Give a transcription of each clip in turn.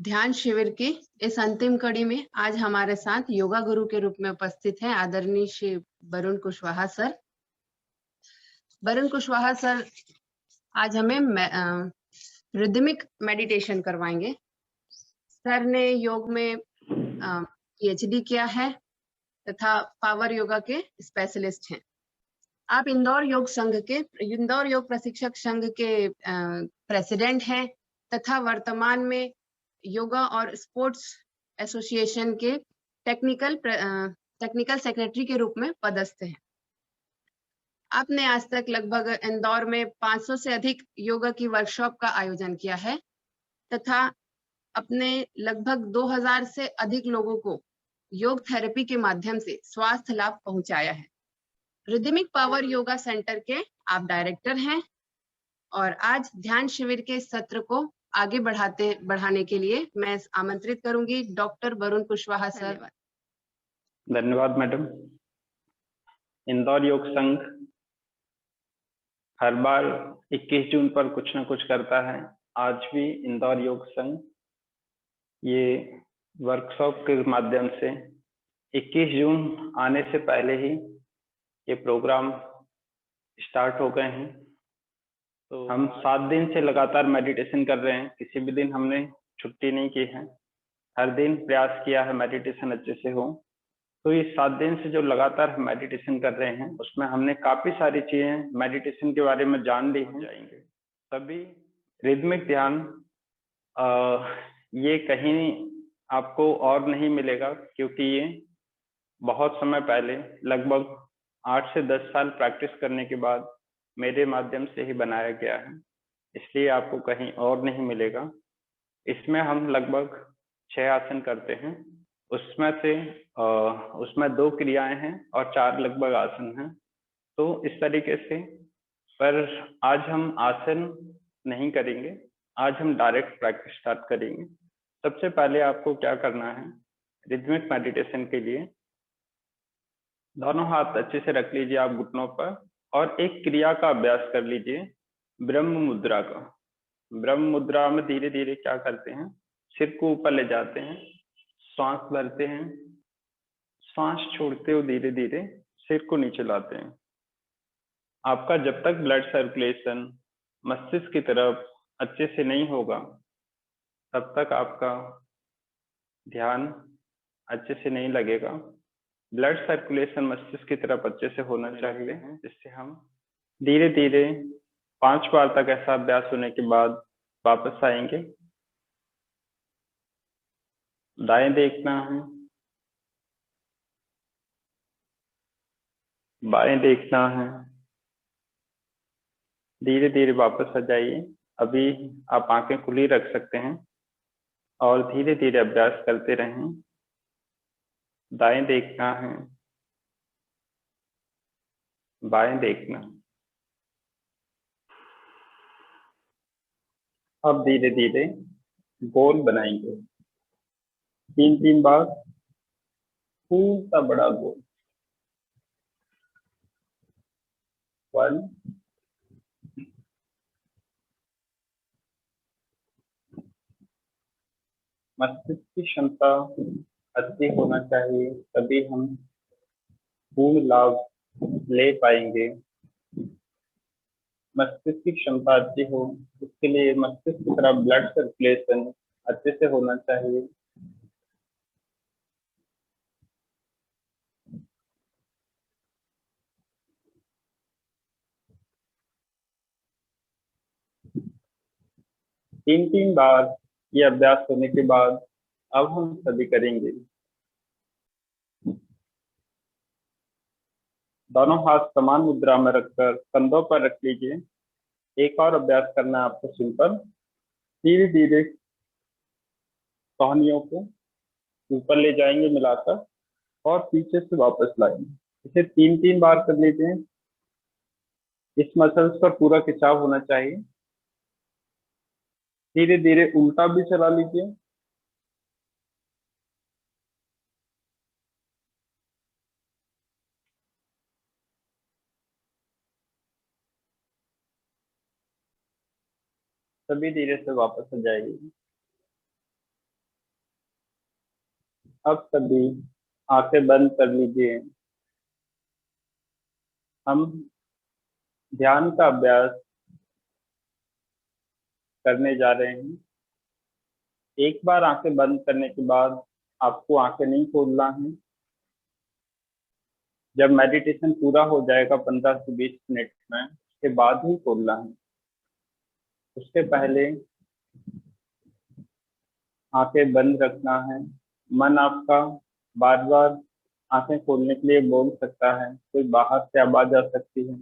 ध्यान शिविर की इस अंतिम कड़ी में आज हमारे साथ योगा गुरु के रूप में उपस्थित हैं आदरणीय श्री वरुण कुशवाहा सर। वरुण कुशवाहा सर आज हमें रिदमिक मेडिटेशन करवाएंगे। सर ने योग में पीएचडी किया है तथा पावर योगा के स्पेशलिस्ट हैं। आप इंदौर योग प्रशिक्षक संघ के प्रेसिडेंट हैं तथा वर्तमान में योगा और स्पोर्ट्स एसोसिएशन के टेक्निकल सेक्रेटरी के रूप में पदस्थ हैं। आपने आज तक लगभग इंदौर में 500 से अधिक योगा की वर्कशॉप का आयोजन किया है तथा अपने लगभग 2000 से अधिक लोगों को योग थेरेपी के माध्यम से स्वास्थ्य लाभ पहुंचाया है। रिदमिक पावर योगा सेंटर के आप डायरेक्टर हैं और आज ध्यान शिविर के सत्र को आगे बढ़ाने के लिए मैं आमंत्रित करूंगी डॉक्टर वरुण कुशवाहा सर। धन्यवाद मैडम। इंदौर योग संघ हर बार 21 जून पर कुछ न कुछ करता है। आज भी इंदौर योग संघ ये वर्कशॉप के माध्यम से 21 जून आने से पहले ही ये प्रोग्राम स्टार्ट हो गए हैं। तो हम 7 दिन से लगातार मेडिटेशन कर रहे हैं। किसी भी दिन हमने छुट्टी नहीं की है, हर दिन प्रयास किया है मेडिटेशन अच्छे से हो। तो ये 7 दिन से जो लगातार मेडिटेशन कर रहे हैं उसमें हमने काफी सारी चीजें मेडिटेशन के बारे में जान ली हैं। जाएंगे तभी रिदमिक ध्यान ये कहीं आपको और नहीं मिलेगा, क्योंकि ये बहुत समय पहले लगभग 8 से 10 साल प्रैक्टिस करने के बाद मेरे माध्यम से ही बनाया गया है, इसलिए आपको कहीं और नहीं मिलेगा। इसमें हम लगभग 6 आसन करते हैं, उसमें 2 क्रियाएं हैं और 4 लगभग आसन हैं। तो इस तरीके से, पर आज हम आसन नहीं करेंगे, आज हम डायरेक्ट प्रैक्टिस स्टार्ट करेंगे। सबसे पहले आपको क्या करना है, रिदमिक मेडिटेशन के लिए दोनों हाथ अच्छे से रख लीजिए आप घुटनों पर और एक क्रिया का अभ्यास कर लीजिए, ब्रह्म मुद्रा का। ब्रह्म मुद्रा में धीरे धीरे क्या करते हैं, सिर को ऊपर ले जाते हैं, श्वास भरते हैं, श्वास छोड़ते हुए धीरे धीरे सिर को नीचे लाते हैं। आपका जब तक ब्लड सर्कुलेशन मस्तिष्क की तरफ अच्छे से नहीं होगा तब तक आपका ध्यान अच्छे से नहीं लगेगा। ब्लड सर्कुलेशन मस्तिष्क की तरफ अच्छे से होना चाहिए, जिससे हम धीरे धीरे 5 बार तक ऐसा अभ्यास होने के बाद वापस आएंगे। दाएं देखना है, बाएं देखना है, धीरे धीरे वापस आ जाइए। अभी आप आंखें खुली रख सकते हैं और धीरे धीरे अभ्यास करते रहें। दाएं देखना है, बाएं देखना। अब धीरे धीरे गोल बनाएंगे 3-3 बार, खूब सा बड़ा गोल। 1 मस्तिष्क की क्षमता अच्छी होना चाहिए, तभी हम पूर्ण लाभ ले पाएंगे। मस्तिष्क की क्षमता अच्छी हो, इसके लिए मस्तिष्क की तरफ ब्लड सर्कुलेशन अच्छे से होना चाहिए। तीन तीन बार ये अभ्यास होने के बाद अब हम सभी करेंगे। दोनों हाथ समान मुद्रा में रखकर कंधों पर रख लीजिए। एक और अभ्यास करना है आपको सिंपल, धीरे धीरे टहनियों को ऊपर ले जाएंगे मिलाकर और पीछे से वापस लाएंगे। इसे 3-3 बार कर लेते हैं। इस मसल्स पर पूरा खिंचाव होना चाहिए। धीरे धीरे उल्टा भी चला लीजिए। सभी धीरे से वापस आ जाएगी। अब सभी आंखें बंद कर लीजिए। हम ध्यान का अभ्यास करने जा रहे हैं। एक बार आंखें बंद करने के बाद आपको आंखें नहीं खोलना है। जब मेडिटेशन पूरा हो जाएगा 15 से 20 मिनट में, उसके बाद ही खोलना है। उसके पहले आंखें बंद रखना है। मन आपका बार बार आंखें खोलने के लिए बोल सकता है, कोई बाहर से आवाज आ सकती है,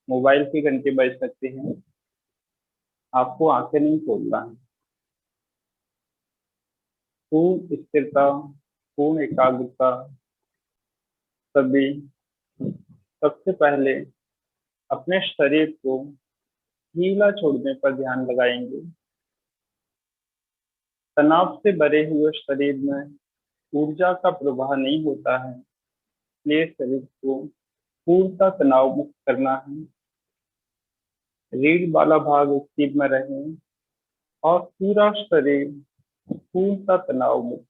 मोबाइल की घंटी बज सकती है। आपको आंखें नहीं खोलना है। पूर्ण स्थिरता, पूर्ण एकाग्रता। सभी सबसे पहले अपने शरीर को ढीला छोड़ने पर ध्यान लगाएंगे। तनाव से भरे हुए शरीर में ऊर्जा का प्रवाह नहीं होता है, इसलिए शरीर को पूर्णतः तनाव मुक्त करना है। रीढ़ वाला भाग स्थिर में रहे और पूरा शरीर पूर्णतः तनाव मुक्त।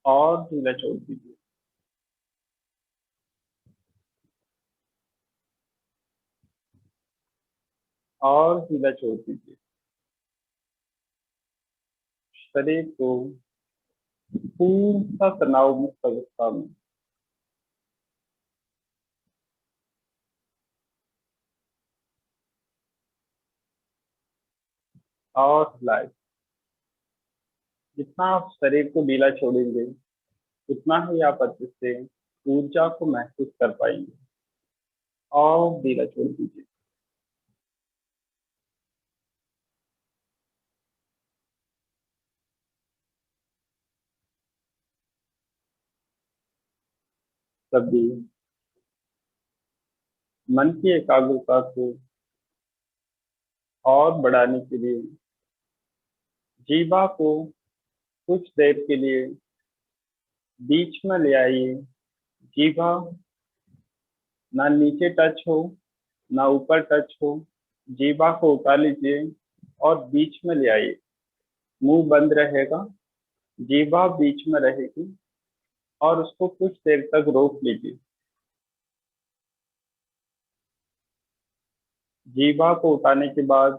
और ढीला छोड़ दीजिए। और ढीला छोड़ दीजिए। शरीर को पूर्णतः तनाव मुक्त अवस्था में। और हिलाए। जितना आप शरीर को ढीला छोड़ेंगे, उतना ही आप अच्छे से ऊर्जा को महसूस कर पाएंगे। और ढीला छोड़ दीजिए। सभी मन की एकाग्रता को और बढ़ाने के लिए जीवा को कुछ देर के लिए बीच में ले आइए। जीवा ना नीचे टच हो, ना ऊपर टच हो। जीवा को उठा लीजिए और बीच में ले आइए। मुंह बंद रहेगा, जीवा बीच में रहेगी और उसको कुछ देर तक रोक लीजिए। जीवा को उठाने के बाद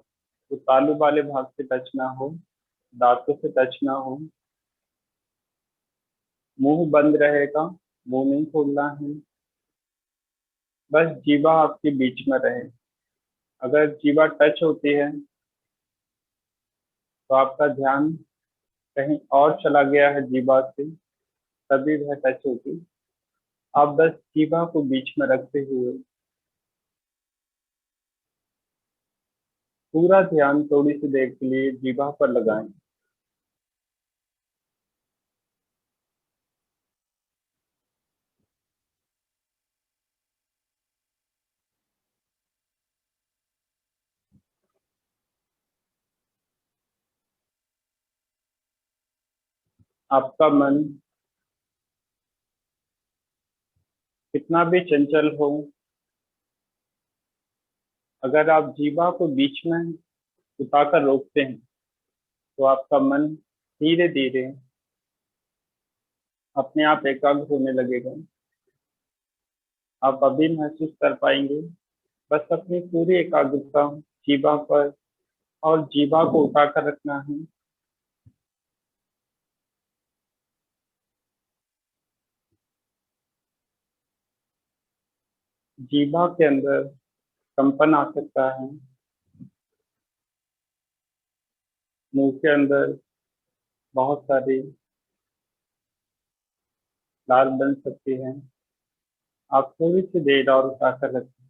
तो तालू वाले भाग से टच ना हो, दांतों से टच ना हो। मुंह बंद रहेगा, मुंह नहीं खोलना है। बस जीवा आपके बीच में रहे। अगर जीवा टच होती है तो आपका ध्यान कहीं और चला गया है जीवा से, तभी वह टच होगी। आप बस जीवा को बीच में रखते हुए पूरा ध्यान थोड़ी सी देर के लिए जीवा पर लगाएं। आपका मन कितना भी चंचल हो, अगर आप जीवा को बीच में उठाकर रोकते हैं तो आपका मन धीरे धीरे अपने आप एकाग्र होने लगेगा। आप अभी महसूस कर पाएंगे। बस अपनी पूरी एकाग्रता जीवा पर और जीवा को उठाकर रखना है। जीवा के अंदर कंपन आ सकता है, मुंह के अंदर बहुत सारी लार बन सकती है। आप थोड़ी सी देर और उठाकर रखें।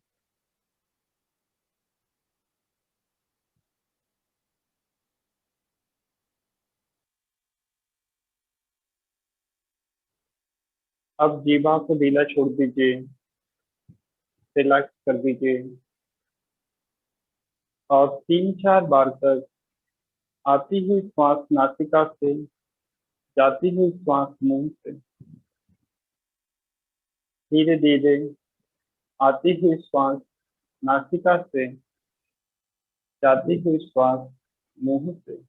अब जीवा को ढीला छोड़ दीजिए, रिलैक्स कर दीजिए और 3-4 बार तक आती हुई श्वास नासिका से, जाती हुई श्वास मुंह से। धीरे धीरे आती हुई श्वास नासिका से, जाती हुई श्वास मुंह से।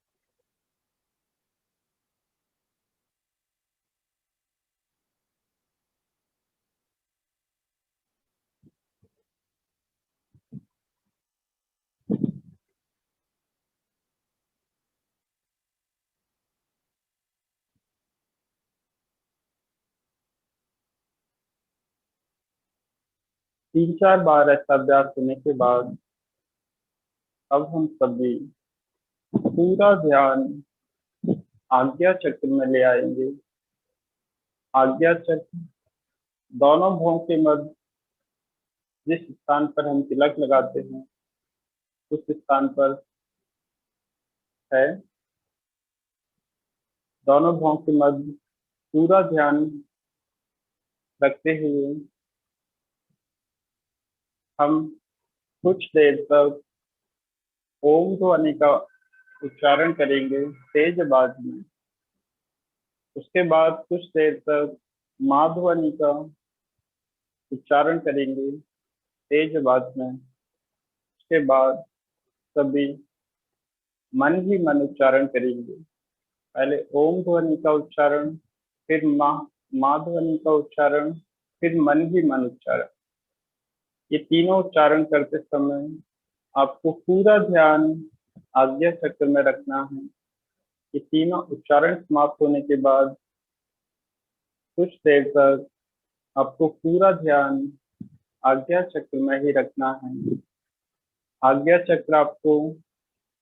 3-4 बार ऐसा अभ्यास होने के बाद अब हम सभी पूरा ध्यान आज्ञा चक्र में ले आएंगे। आज्ञा चक्र दोनों भौं के मध्य जिस स्थान पर हम तिलक लगाते हैं उस स्थान पर है। दोनों भौं के मध्य पूरा ध्यान रखते हुए हम कुछ देर तक ओम ध्वनि का उच्चारण करेंगे तेज आवाज में। उसके बाद कुछ देर तक माँ ध्वनि का उच्चारण करेंगे तेज आवाज में। उसके बाद सभी मन ही मन उच्चारण करेंगे। पहले ओम ध्वनि का उच्चारण, फिर माँ ध्वनि का उच्चारण, फिर मन ही मन उच्चारण। ये तीनों उच्चारण करते समय आपको पूरा ध्यान आज्ञा चक्र में रखना है। ये तीनों उच्चारण समाप्त होने के बाद कुछ देर तक आपको पूरा ध्यान आज्ञा चक्र में ही रखना है। आज्ञा चक्र आपको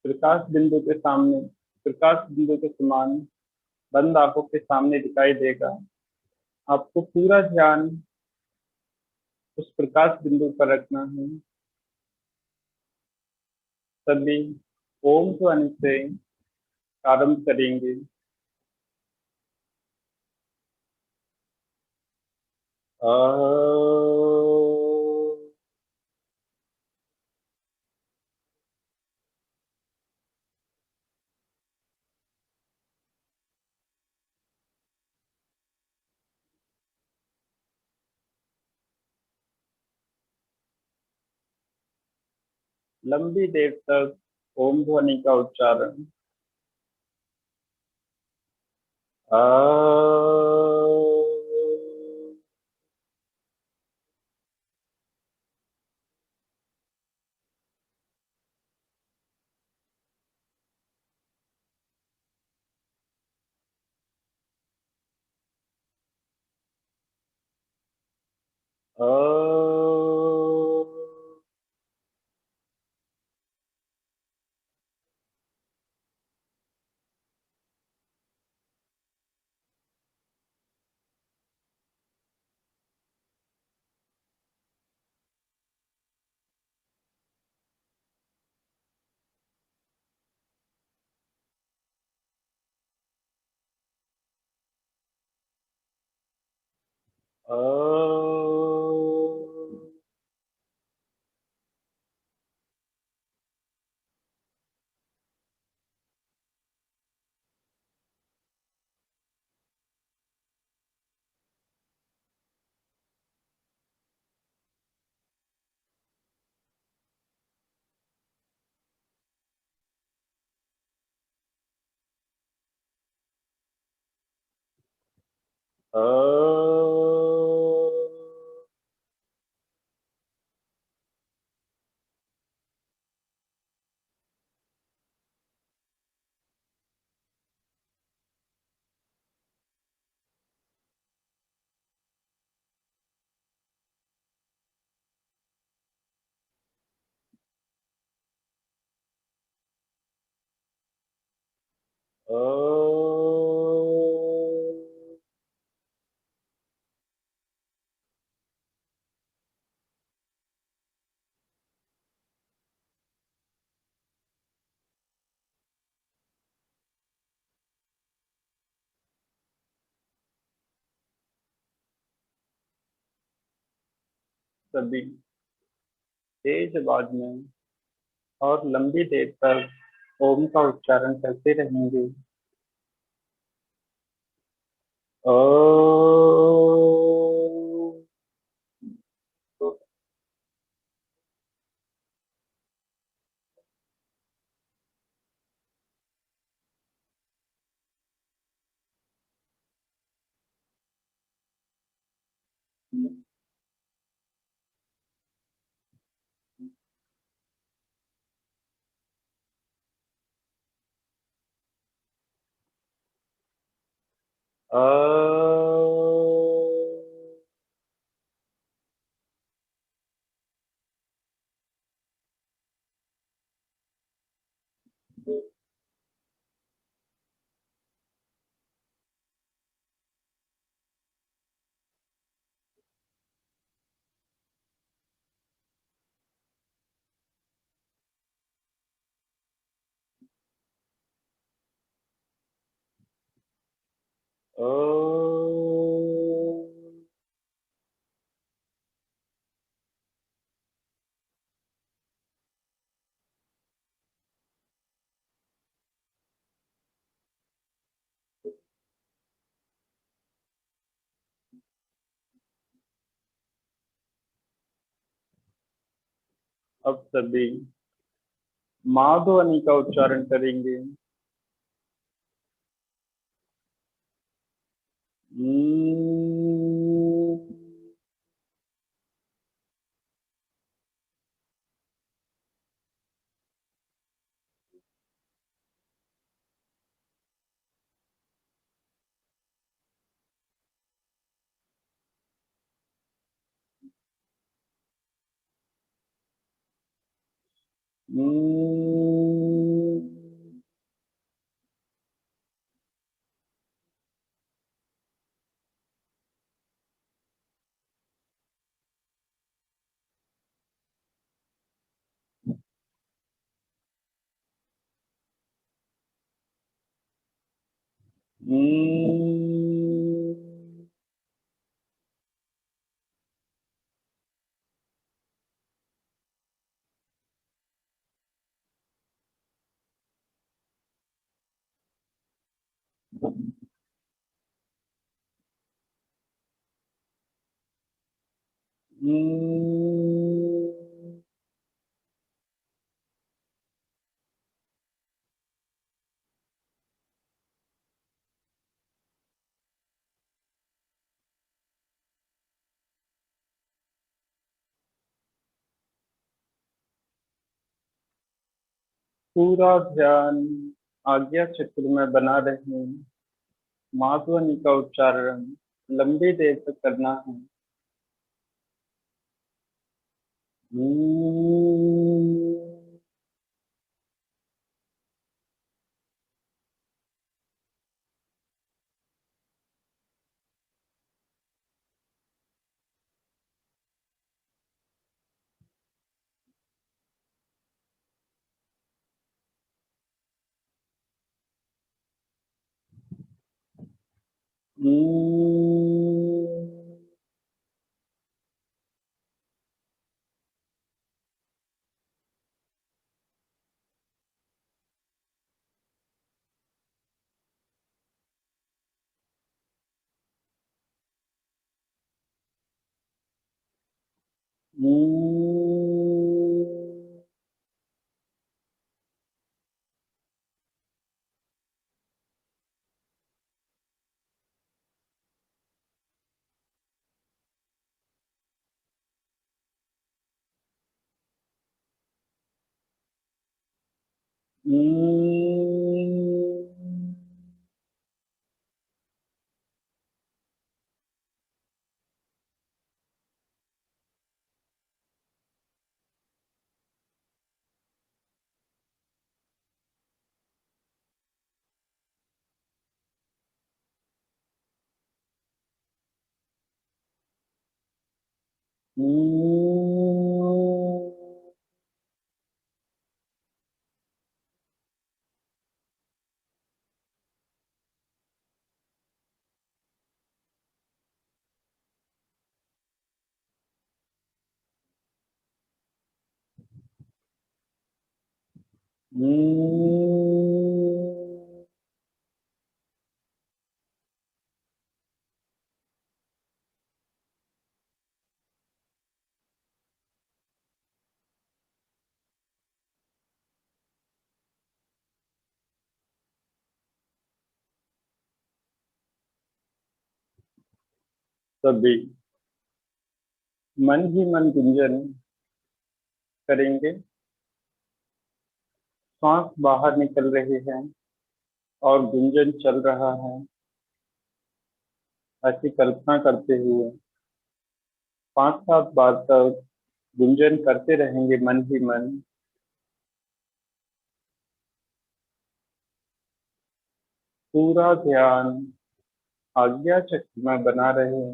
प्रकाश बिंदु के सामने, प्रकाश बिंदु के समान बंद आंखों के सामने दिखाई देगा। आपको पूरा ध्यान उस प्रकाश बिंदु पर रखना है। सभी ओम ध्वनि से प्रारंभ करेंगे। लंबी देर तक ओम ध्वनि का उच्चारण। आ सभी तेज आवाज में और लंबी देर तक ओम का उच्चारण करते रहेंगे। अ, अ, अब सभी माँ ध्वनि का उच्चारण करेंगे। पूरा ध्यान आज्ञा चक्र में बना रहे। माँ ध्वनि का उच्चारण लंबी देर तक करना है। सभी मन ही मन गुंजन करेंगे। श्वास बाहर निकल रहे हैं और गुंजन चल रहा है। ऐसी कल्पना करते हुए 5-7 बार तक गुंजन करते रहेंगे मन ही मन। पूरा ध्यान आज्ञा चक्र में बना रहे।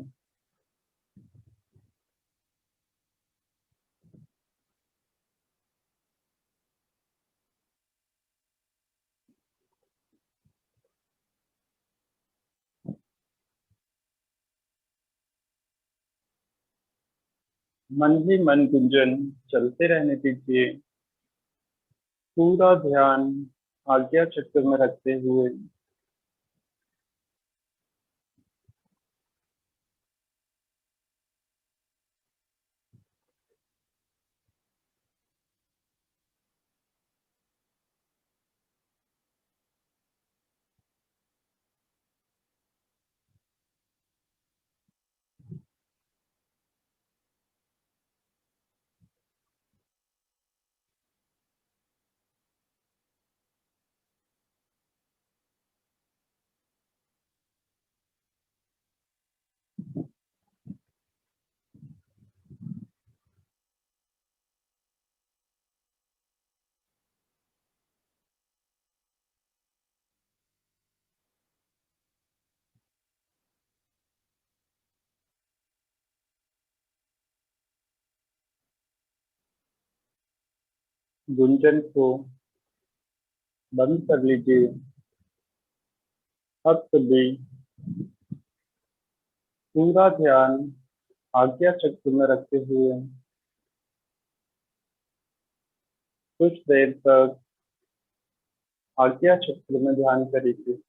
मन ही मन गुंजन चलते रहने दीजिए। पूरा ध्यान आज्ञा चक्र में रखते हुए गुंजन को बंद कर लीजिए। अब सभी पूरा ध्यान आज्ञा चक्र में रखते हुए कुछ देर तक आज्ञा चक्र में ध्यान करिए।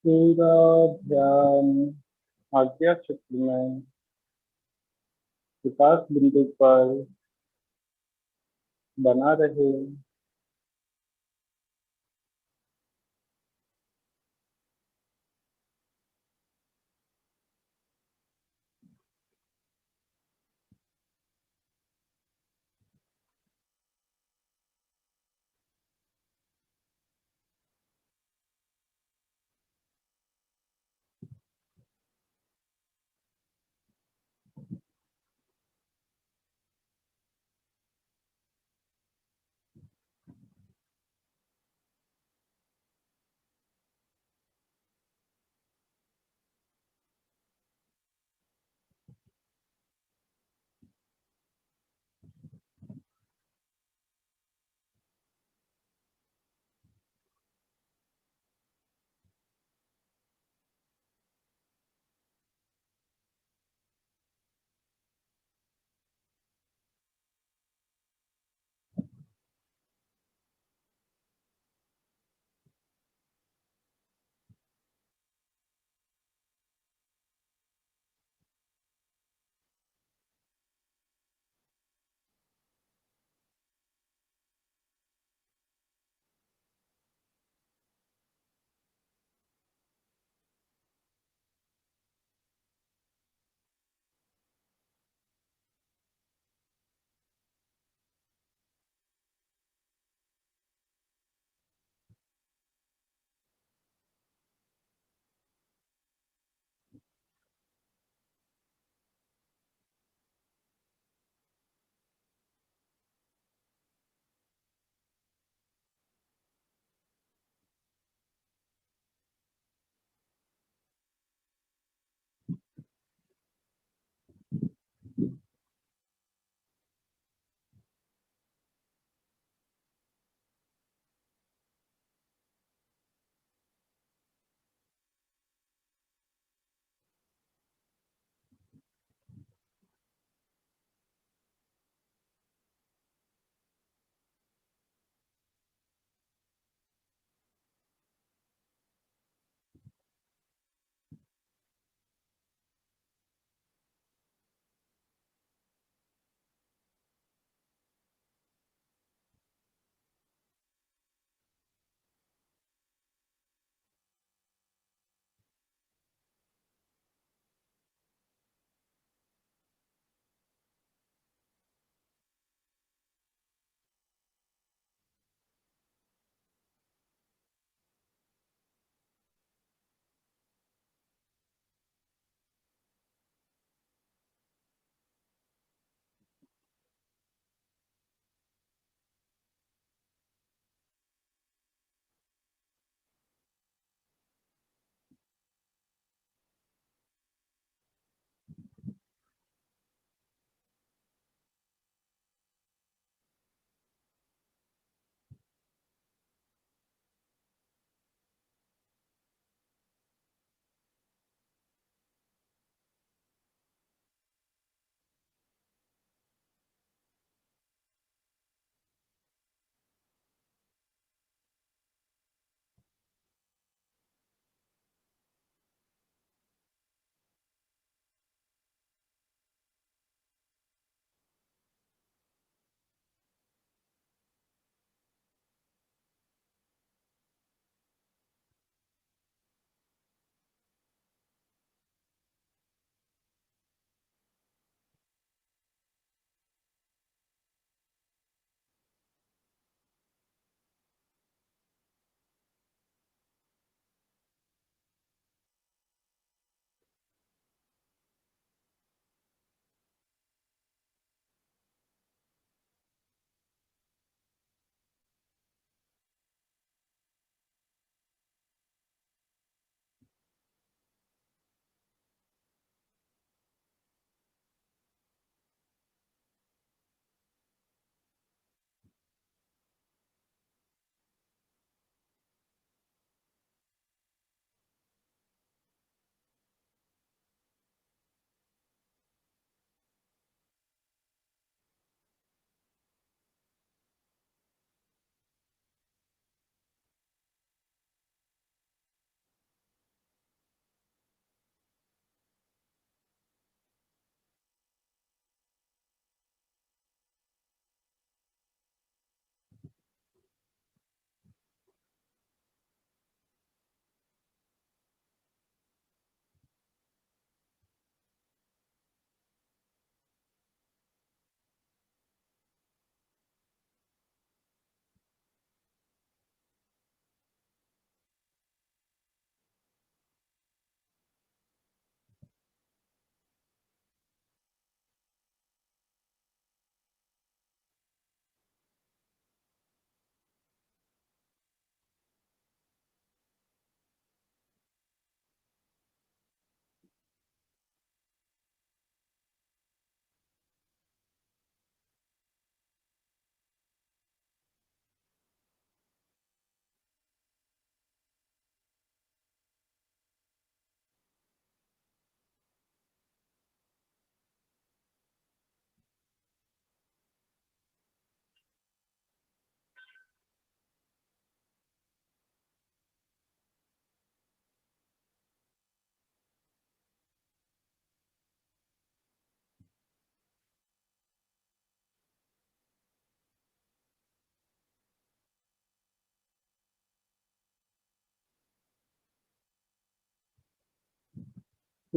पूरा ध्यान आज्ञा चक्र में विकास बिंदु पर बना रहे।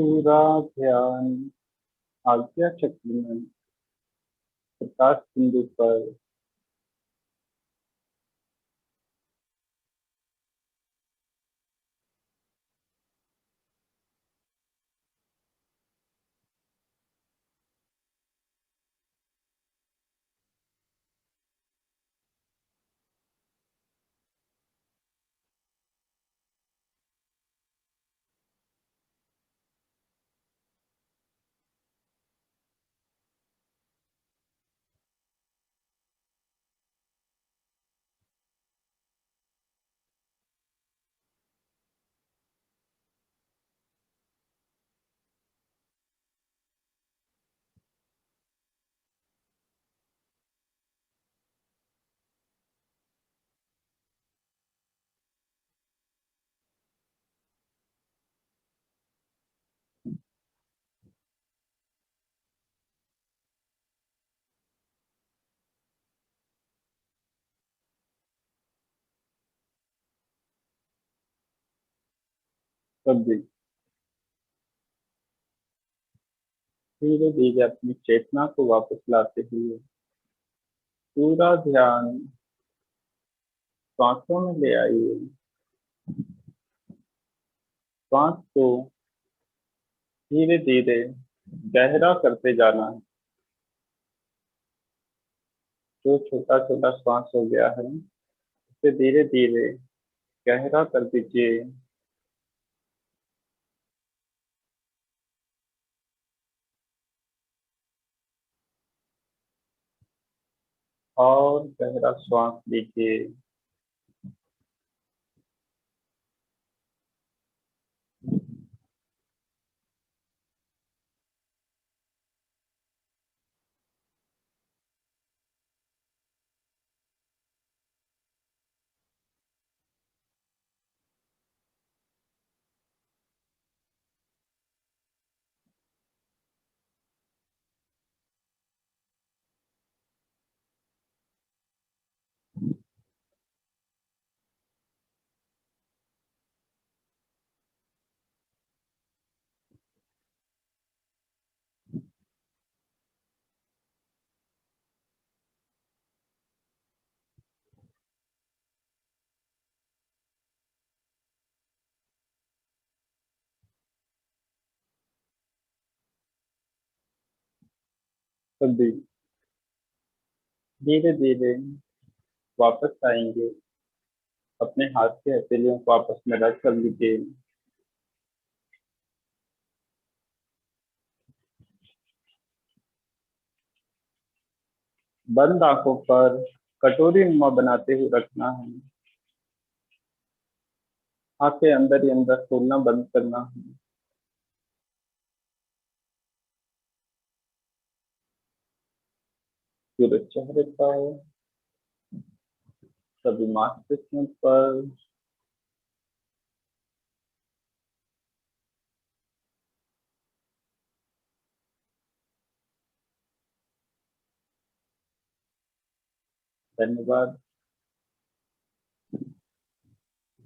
पूरा ध्यान आज्ञा चक्र में प्रकाश बिंदु पर कभी धीरे धीरे अपनी चेतना को वापस लाते हुए पूरा ध्यान सांसों में ले आइए। सांस को धीरे धीरे गहरा करते जाना है। जो छोटा छोटा सांस हो गया है उसे धीरे धीरे गहरा कर दीजिए। और गहरा श्वास लीजिए। कभी धीरे धीरे वापस आएंगे। अपने हाथ के हथेलियों को आपस में रख कर लीजिए। बंद आंखों पर कटोरी नुमा बनाते हुए रखना है। आंखें अंदर ही अंदर खोलना बंद करना है। पूरे चेहरे पर, सभी मांसपेशियों पर, धन्यवाद।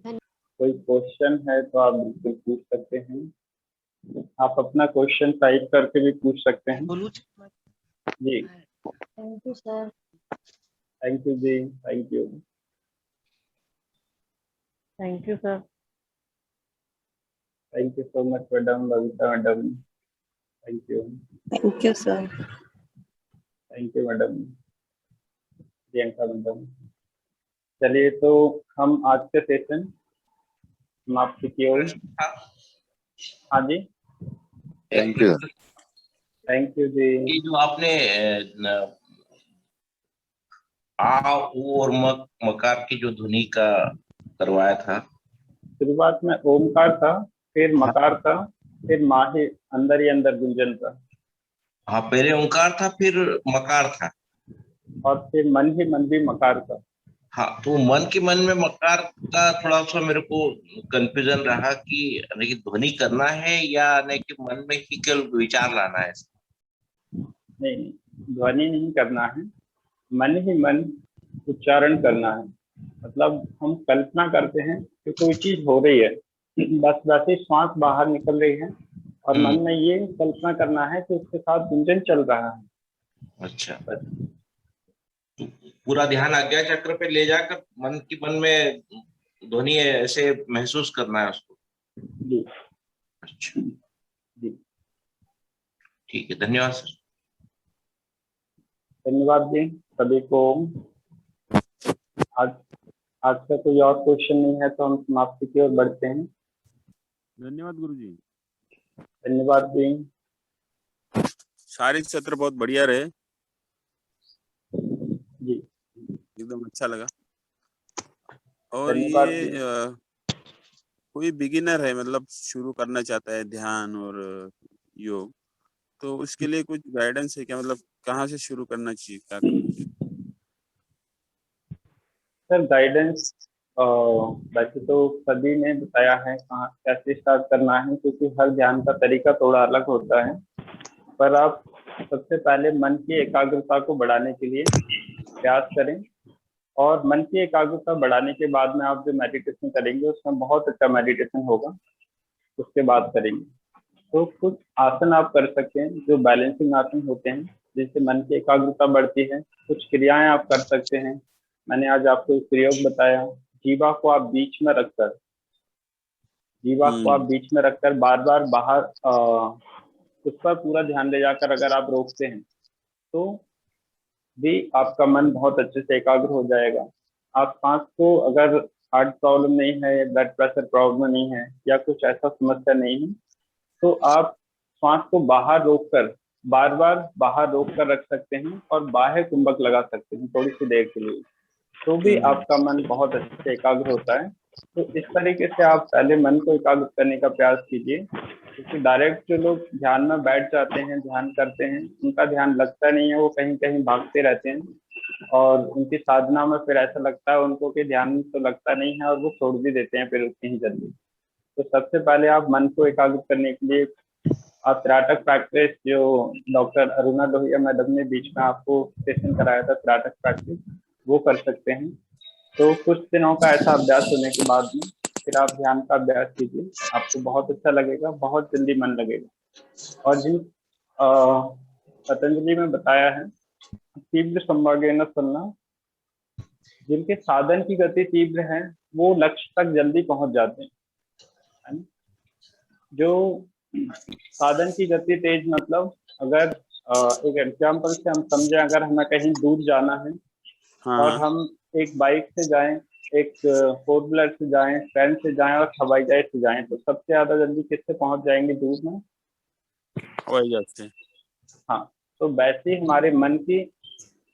कोई क्वेश्चन है तो आप बिल्कुल पूछ सकते हैं। आप अपना क्वेश्चन टाइप करके भी पूछ सकते हैं। जी, thank you sir. Thank you जी, thank you. Thank you sir. Thank you so much madam, Lavita madam, thank you. Thank you sir. Thank you madam, Priyanka madam. चलिए तो हम आज के सेशन समाप्त की ओर। हाँ जी, थैंक यू। थैंक यू जी। ये जो आपने आ ऊ और मकार की जो ध्वनि का करवाया था, शुरुआत में ओमकार था, फिर मकार था, फिर माही अंदर ही अंदर गुंजन था। हाँ, पहले ओंकार था, फिर मकार था, और फिर मन ही मन भी मकार था। हाँ, तो मन के मन में मकार का थोड़ा सा मेरे को कंफ्यूजन रहा कि यानी कि ध्वनि करना है या यानी कि मन में ही केवल विचार लाना है। नहीं, ध्वनि नहीं करना है, मन ही मन उच्चारण करना है। मतलब हम कल्पना करते हैं कि कोई चीज हो रही है, बस वैसे श्वास बाहर निकल रही है, और मन में ये कल्पना करना है कि उसके साथ गुंजन चल रहा है। अच्छा, तो पूरा ध्यान आज्ञा चक्र पे ले जाकर मन में ध्वनि ऐसे महसूस करना है उसको। जी अच्छा, जी, ठीक है, धन्यवाद सर। धन्यवाद जी सभी को। आज आज का कोई और क्वेश्चन नहीं है तो हम समाप्ति की ओर बढ़ते हैं। धन्यवाद गुरुजी। धन्यवाद जी। सारे सत्र बहुत बढ़िया रहे, जी एकदम अच्छा लगा। और धन्यवाद ये जी। कोई बिगिनर है, मतलब शुरू करना चाहता है ध्यान और योग, तो उसके लिए कुछ गाइडेंस है क्या? मतलब कहाँ से शुरू करना चाहिए, क्या करना चाहिए? सर गाइडेंस वैसे तो सभी ने बताया है कहाँ कैसे स्टार्ट करना है, क्योंकि हर ध्यान का तरीका थोड़ा अलग होता है। पर आप सबसे पहले मन की एकाग्रता को बढ़ाने के लिए प्रयास करें, और मन की एकाग्रता बढ़ाने के बाद में आप जो मेडिटेशन करेंगे उसमें बहुत अच्छा मेडिटेशन होगा, उसके बाद करेंगे। तो कुछ आसन आप कर सकते हैं जो बैलेंसिंग आसन होते हैं, जिससे मन की एकाग्रता बढ़ती है। कुछ क्रियाएं आप कर सकते हैं। मैंने आज आपको एक प्रयोग बताया, जीवा को आप बीच में रखकर बार बार बाहर उस पर पूरा ध्यान ले जाकर अगर आप रोकते हैं तो भी आपका मन बहुत अच्छे से एकाग्र हो जाएगा। आप सांस को, अगर हार्ट प्रॉब्लम नहीं है, ब्लड प्रेशर प्रॉब्लम नहीं है, या कुछ ऐसा समस्या नहीं है, तो आप श्वास को बार बार बाहर रोक कर रख सकते हैं और बाह्य कुंभक लगा सकते हैं थोड़ी सी देर के लिए, तो भी आपका मन बहुत अच्छे से एकाग्र होता है। तो इस तरीके से आप पहले मन को एकाग्र करने का प्रयास कीजिए, क्योंकि डायरेक्ट जो लोग ध्यान में बैठ जाते हैं, ध्यान करते हैं, उनका ध्यान लगता नहीं है, वो कहीं कहीं भागते रहते हैं, और उनकी साधना में फिर ऐसा लगता है उनको कि ध्यान तो लगता नहीं है, और वो छोड़ भी देते हैं फिर उतनी ही जल्दी। तो सबसे पहले आप मन को एकाग्र करने के लिए आप त्राटक प्रैक्टिस, जो डॉक्टर अरुणा लोहिया मैडम ने बीच में आपको सेशन कराया था, त्राटक प्रैक्टिस, वो कर सकते हैं। तो कुछ दिनों का ऐसा अभ्यास होने के बाद में फिर आप ध्यान का अभ्यास कीजिए, आपको बहुत अच्छा लगेगा, बहुत जल्दी मन लगेगा। और जिन पतंजलि में बताया है तीव्र संभागेन सन्ना, जिनके साधन की गति तीव्र है वो लक्ष्य तक जल्दी पहुंच जाते हैं, है ना? जो साधन की गति तेज, मतलब अगर एक एग्जांपल से हम समझें, अगर हमें कहीं दूर जाना है और हम एक बाइक से जाएं, एक फोर व्हीलर से जाएं, ट्रेन से जाएं और हवाई जहाज से जाएं, तो सबसे ज्यादा जल्दी किससे पहुंच जाएंगे दूर में? हवाई जहाज से। हाँ, तो वैसे ही हमारे मन की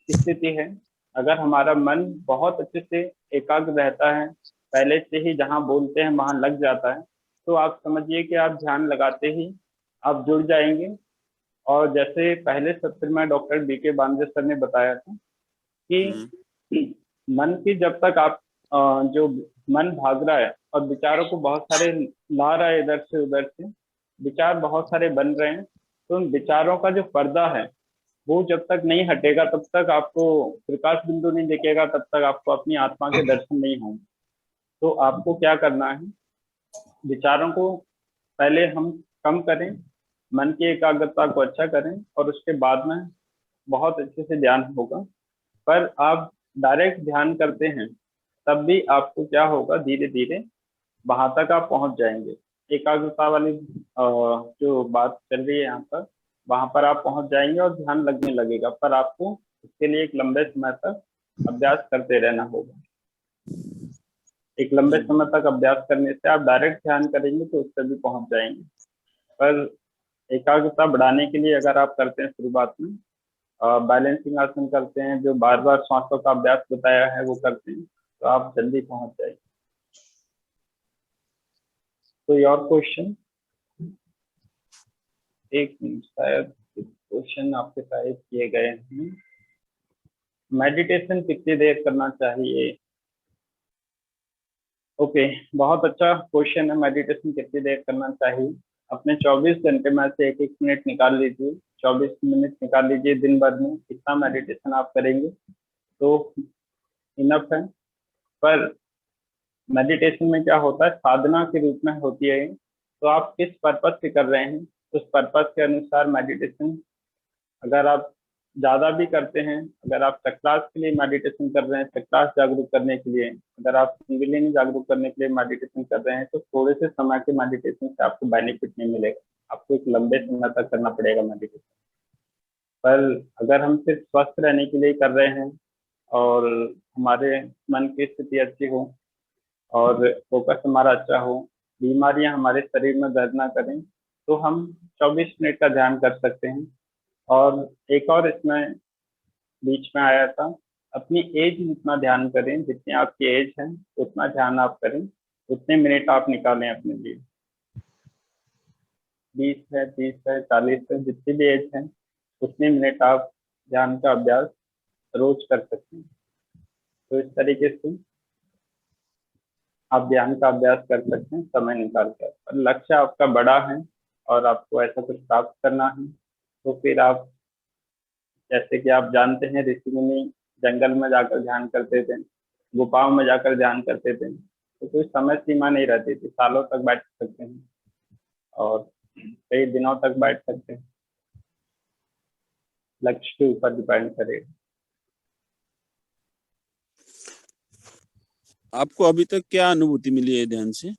स्थिति है। अगर हमारा मन बहुत अच्छे से एकाग्र रहता है, पहले से ही जहाँ बोलते हैं वहां लग जाता है, तो आप समझिए कि आप ध्यान लगाते ही आप जुड़ जाएंगे। और जैसे पहले सत्र में डॉक्टर बीके बांदे सर ने बताया था कि मन की जब तक आप जो मन भाग रहा है और विचारों को बहुत सारे ला रहा है इधर से उधर से, विचार बहुत सारे बन रहे हैं, तो उन विचारों का जो पर्दा है वो जब तक नहीं हटेगा, तब तक आपको प्रकाश बिंदु नहीं दिखेगा, तब तक आपको अपनी आत्मा के दर्शन नहीं होंगे। तो आपको क्या करना है, विचारों को पहले हम कम करें, मन की एकाग्रता को अच्छा करें, और उसके बाद में बहुत अच्छे से ध्यान होगा। पर आप डायरेक्ट ध्यान करते हैं तब भी आपको क्या होगा, धीरे धीरे वहां तक आप पहुंच जाएंगे। एकाग्रता वाली जो बात चल रही है यहाँ पर, वहां पर आप पहुंच जाएंगे और ध्यान लगने लगेगा, पर आपको इसके लिए एक लंबे समय तक अभ्यास करते रहना होगा। एक लंबे समय तक अभ्यास करने से आप डायरेक्ट ध्यान करेंगे तो उससे भी पहुंच जाएंगे। पर एकाग्रता बढ़ाने के लिए अगर आप करते हैं शुरुआत में बैलेंसिंग आसन करते हैं, जो बार बार सांसों का अभ्यास बताया है वो करते हैं, तो आप जल्दी पहुंच जाएंगे। कोई और क्वेश्चन? एक मिनट, शायद क्वेश्चन आपके टाइप किए गए हैं। मेडिटेशन कितनी देर करना चाहिए? ओके, बहुत अच्छा क्वेश्चन है, मेडिटेशन कितनी देर करना चाहिए। अपने 24 घंटे में से एक एक मिनट निकाल लीजिए, 24 मिनट निकाल लीजिए दिन भर में, कितना मेडिटेशन आप करेंगे तो इनफ है। पर मेडिटेशन में क्या होता है, साधना के रूप में होती है, तो आप किस पर्पज से कर रहे हैं, उस पर्पस के अनुसार मेडिटेशन अगर आप ज्यादा भी करते हैं, अगर आप चक्रास के लिए मेडिटेशन कर रहे हैं, चक्रास जागरूक करने के लिए, अगर आप कुंडलिनी जागरूक करने के लिए मेडिटेशन कर रहे हैं, तो थोड़े से समय के मेडिटेशन से आपको बेनिफिट नहीं मिलेगा, आपको एक लंबे समय तक करना पड़ेगा मेडिटेशन। पर अगर हम सिर्फ स्वस्थ रहने के लिए कर रहे हैं और हमारे मन की स्थिति अच्छी हो और फोकस हमारा अच्छा हो, बीमारियां हमारे शरीर में दर्द ना करें, तो हम 24 मिनट का ध्यान कर सकते हैं। और एक और इसमें बीच में आया था, अपनी एज जितना ध्यान करें, जितनी आपकी एज है उतना ध्यान आप करें, उतने मिनट आप निकालें अपने लिए। 20 है, 30 है, 40 है, जितनी भी एज है उतने मिनट आप ध्यान का अभ्यास रोज कर सकते हैं। तो इस तरीके से आप ध्यान का अभ्यास कर सकते हैं समय निकाल कर। और लक्ष्य आपका बड़ा है और आपको ऐसा कुछ प्राप्त करना है, तो फिर आप, जैसे कि आप जानते हैं, ऋषि मुनि जंगल में जाकर ध्यान करते थे, गुफाओं में जाकर ध्यान करते थे, तो कोई समय सीमा नहीं रहती थी, सालों तक बैठ सकते हैं और कई दिनों तक बैठ सकते हैं, लक्ष्य के ऊपर डिपेंड करेगा। आपको अभी तक क्या अनुभूति मिली है ध्यान से?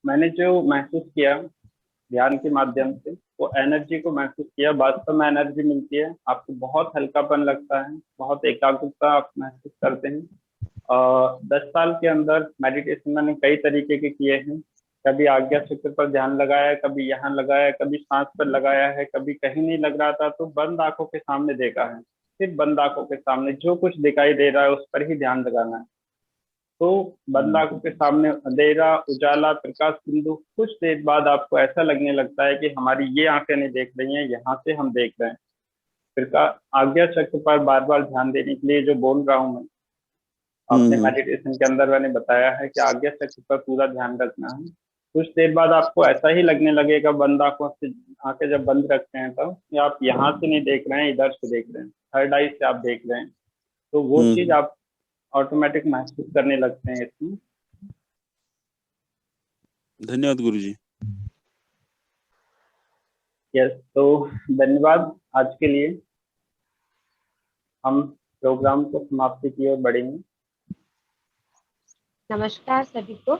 मैंने जो महसूस किया ध्यान के माध्यम से, वो एनर्जी को महसूस किया। वास्तव में एनर्जी मिलती है, आपको बहुत हल्कापन लगता है, बहुत एकाग्रता आप महसूस करते हैं। 10 साल के अंदर मेडिटेशन मैंने कई तरीके के किए हैं, कभी आज्ञा चक्र पर ध्यान लगाया, कभी यहाँ लगाया, कभी सांस पर लगाया है, कभी कहीं नहीं लग रहा था तो बंद आंखों के सामने देखा है, सिर्फ बंद आंखों के सामने जो कुछ दिखाई दे रहा है उस पर ही ध्यान लगाना है। तो बंद आंखों के सामने अंधेरा, उजाला, प्रकाश बिंदु, कुछ देर बाद आपको ऐसा लगने लगता है कि हमारी ये आंखें नहीं देख रही हैं, यहाँ से हम देख रहे हैं। फिर आज्ञा चक्र पर बार बार ध्यान देने के लिए जो बोल रहा हूँ मैं, अपने मेडिटेशन के अंदर मैंने बताया है कि आज्ञा चक्र पर पूरा ध्यान रखना है। कुछ देर बाद आपको ऐसा ही लगने लगेगा, बंद आंखों से, आंखें जब बंद रखते हैं तब, कि आप यहाँ से नहीं देख रहे हैं, इधर से देख रहे हैं, थर्ड आई से आप देख रहे हैं। तो वो चीज आप ऑटोमेटिक महसूस करने लगते हैं इसमें। धन्यवाद गुरुजी। यस, तो धन्यवाद। आज के लिए हम प्रोग्राम को समाप्ति की ओर बढ़ेंगे। नमस्कार सभी को।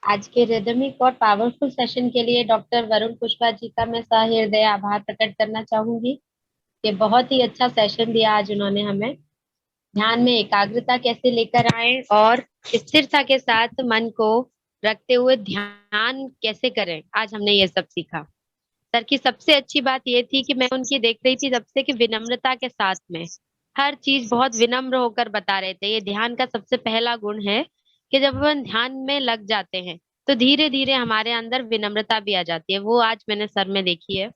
आज के रिदमिक और पावरफुल सेशन के लिए डॉक्टर वरुण कुशवाहा जी का मैं सहृदय आभार प्रकट करना चाहूंगी। ये बहुत ही अच्छा सेशन दिया आज उन्होंने हमें। ध्यान में एकाग्रता कैसे लेकर आए और स्थिरता के साथ मन को रखते हुए ध्यान कैसे करें, आज हमने ये सब सीखा। सर की सबसे अच्छी बात ये थी कि मैं उनकी देख रही थी तब से कि विनम्रता के साथ में हर चीज बहुत विनम्र होकर बता रहे थे। ये ध्यान का सबसे पहला गुण है कि जब हम ध्यान में लग जाते हैं तो धीरे धीरे हमारे अंदर विनम्रता भी आ जाती है। वो आज मैंने सर में देखी है।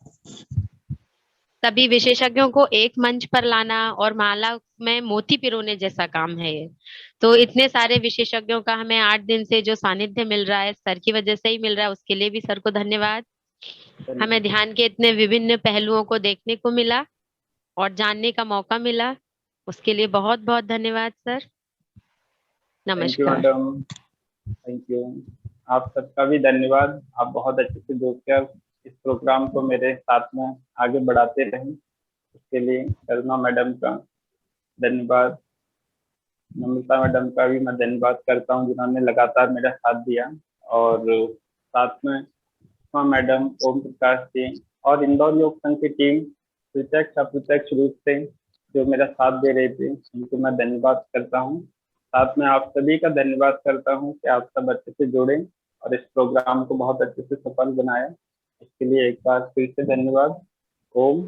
सभी विशेषज्ञों को एक मंच पर लाना और माला में मोती पिरोने जैसा काम है ये। तो इतने सारे विशेषज्ञों का हमें 8 दिन से जो सानिध्य मिल रहा है, सर की वजह से ही मिल रहा है, उसके लिए भी सर को धन्यवाद। हमें ध्यान के इतने विभिन्न पहलुओं को देखने को मिला और जानने का मौका मिला, उसके लिए बहुत बहुत धन्यवाद सर। थैंक यू नमस्कार। Madam, thank you. आप सबका भी धन्यवाद। आप बहुत अच्छे से जुड़कर इस प्रोग्राम को मेरे साथ में आगे बढ़ाते रहें, उसके लिए करुणा मैडम का धन्यवाद, नम्रता मैडम का भी मैं धन्यवाद करता हूँ जिन्होंने लगातार मेरा साथ दिया, और साथ में सुषमा मैडम, ओम प्रकाश जी और इंदौर योग संघ की टीम प्रत्यक्ष अप्रत्यक्ष रूप से जो मेरा साथ दे रहे थे, उनको मैं धन्यवाद करता हूँ। साथ में आप सभी का धन्यवाद करता हूँ कि आप सब अच्छे से जुड़े और इस प्रोग्राम को बहुत अच्छे से सफल बनाया। इसके लिए एक बार फिर से धन्यवाद। ओम